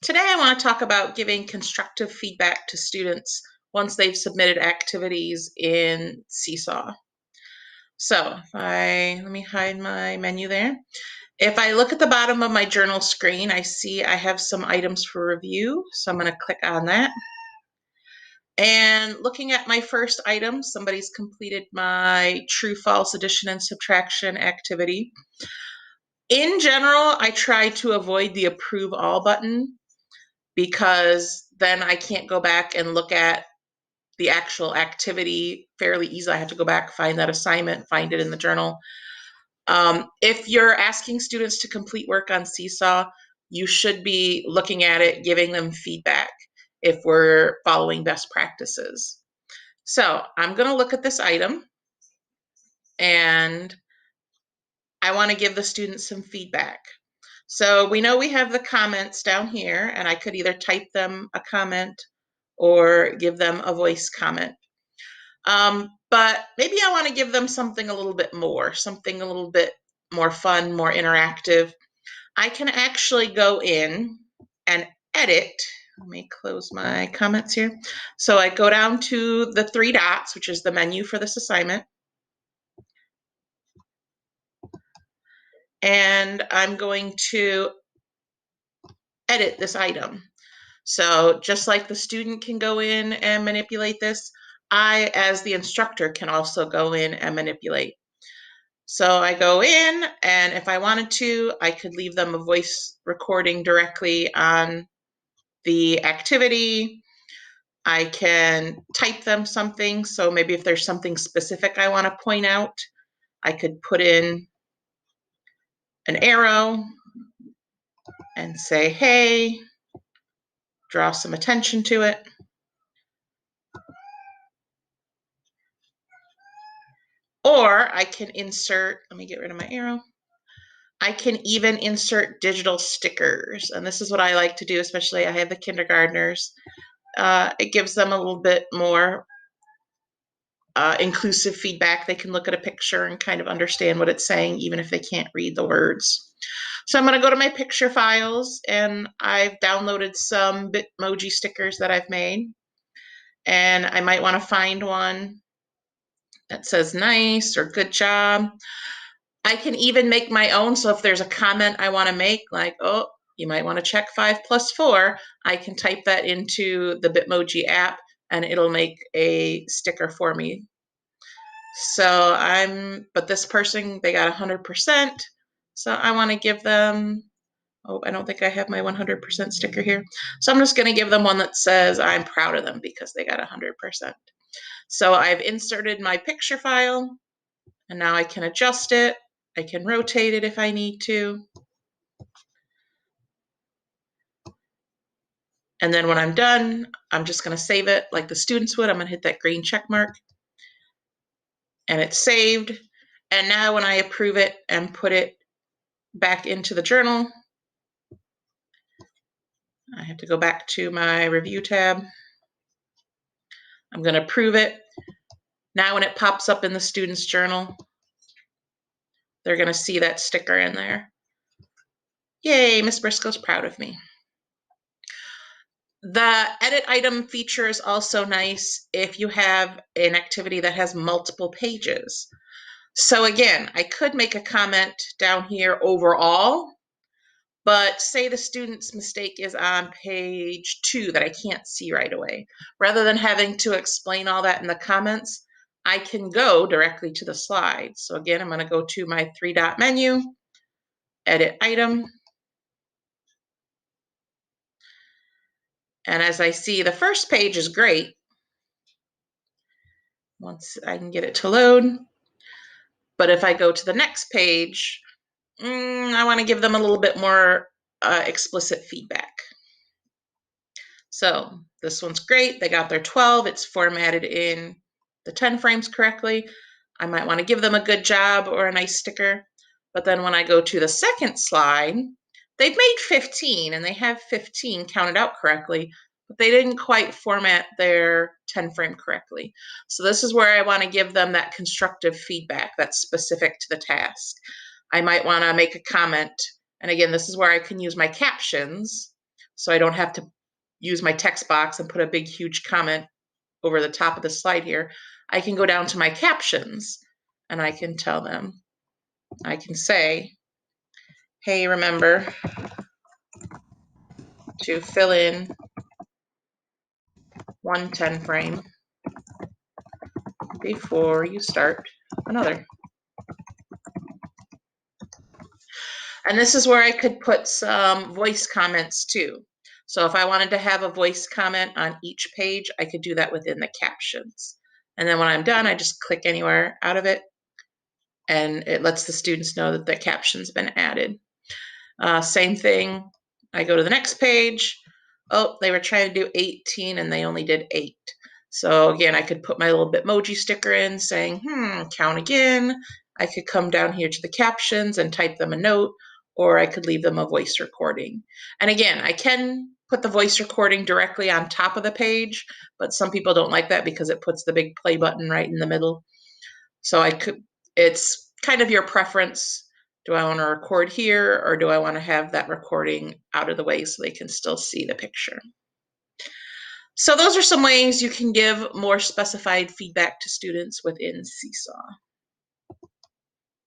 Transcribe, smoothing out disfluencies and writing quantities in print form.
Today I want to talk about giving constructive feedback to students once they've submitted activities in Seesaw. So let me hide my menu there. If I look at the bottom of my journal screen, I see I have some items for review. So I'm going to click on that. And looking at my first item, somebody's completed my true-false addition and subtraction activity. In general, I try to avoid the approve all button because then I can't go back and look at the actual activity fairly easily. I have to go back, find that assignment, find it in the journal. If you're asking students to complete work on Seesaw, you should be looking at it, giving them feedback if we're following best practices. So I'm going to look at this item and I want to give the students some feedback. So we know we have the comments down here, and I could either type them a comment or give them a voice comment. But maybe I want to give them something a little bit more, something a little bit more fun, more interactive. I can actually go in and edit. Let me close my comments here. So I go down to the three dots, which is the menu for this assignment. And I'm going to edit this item. So just like the student can go in and manipulate this, I, as the instructor, can also go in and manipulate. So I go in, and if I wanted to, I could leave them a voice recording directly on the activity. I can type them something. So maybe if there's something specific I want to point out, I could put in an arrow and say, hey, draw some attention to it. Or I can insert, let me get rid of my arrow. I can even insert digital stickers. And this is what I like to do, especially I have the kindergartners. It gives them a little bit more inclusive feedback. They can look at a picture and kind of understand what it's saying, even if they can't read the words. So I'm going to go to my picture files, and I've downloaded some Bitmoji stickers that I've made. And I might want to find one that says nice or good job. I can even make my own. So if there's a comment I want to make, like, oh, you might want to check 5 plus 4, I can type that into the Bitmoji app and it'll make a sticker for me. So but this person, they got 100%. So I want to give them, oh, I don't think I have my 100% sticker here. So I'm just going to give them one that says I'm proud of them because they got 100%. So I've inserted my picture file, and now I can adjust it. I can rotate it if I need to. And then when I'm done, I'm just going to save it like the students would. I'm going to hit that green check mark. And it's saved. And now when I approve it and put it back into the journal, I have to go back to my review tab. I'm going to approve it. Now when it pops up in the student's journal, they're going to see that sticker in there. Yay, Miss Briscoe's proud of me. The edit item feature is also nice if you have an activity that has multiple pages. So again, I could make a comment down here overall, but say the student's mistake is on page 2 that I can't see right away. Rather than having to explain all that in the comments, I can go directly to the slides. So again, I'm going to go to my 3-dot menu, edit item. And as I see, the first page is great. Once I can get it to load. But if I go to the next page, I want to give them a little bit more explicit feedback. So this one's great. They got their 12. It's formatted in the 10 frames correctly. I might want to give them a good job or a nice sticker. But then when I go to the second slide, they've made 15 and they have 15 counted out correctly, but they didn't quite format their 10 frame correctly. So this is where I want to give them that constructive feedback that's specific to the task. I might want to make a comment. And again, this is where I can use my captions so I don't have to use my text box and put a big, huge comment over the top of the slide here. I can go down to my captions and I can tell them, I can say, hey, remember to fill in 110 frame before you start another. And this is where I could put some voice comments too. So if I wanted to have a voice comment on each page, I could do that within the captions. And then when I'm done, I just click anywhere out of it, and it lets the students know that the caption's been added. Same thing, I go to the next page. Oh, they were trying to do 18 and they only did 8. So again, I could put my little Bitmoji sticker in saying, count again. I could come down here to the captions and type them a note, or I could leave them a voice recording. And again, I can put the voice recording directly on top of the page, but some people don't like that because it puts the big play button right in the middle. So it's kind of your preference. Do I want to record here, or do I want to have that recording out of the way so they can still see the picture? So those are some ways you can give more specified feedback to students within Seesaw.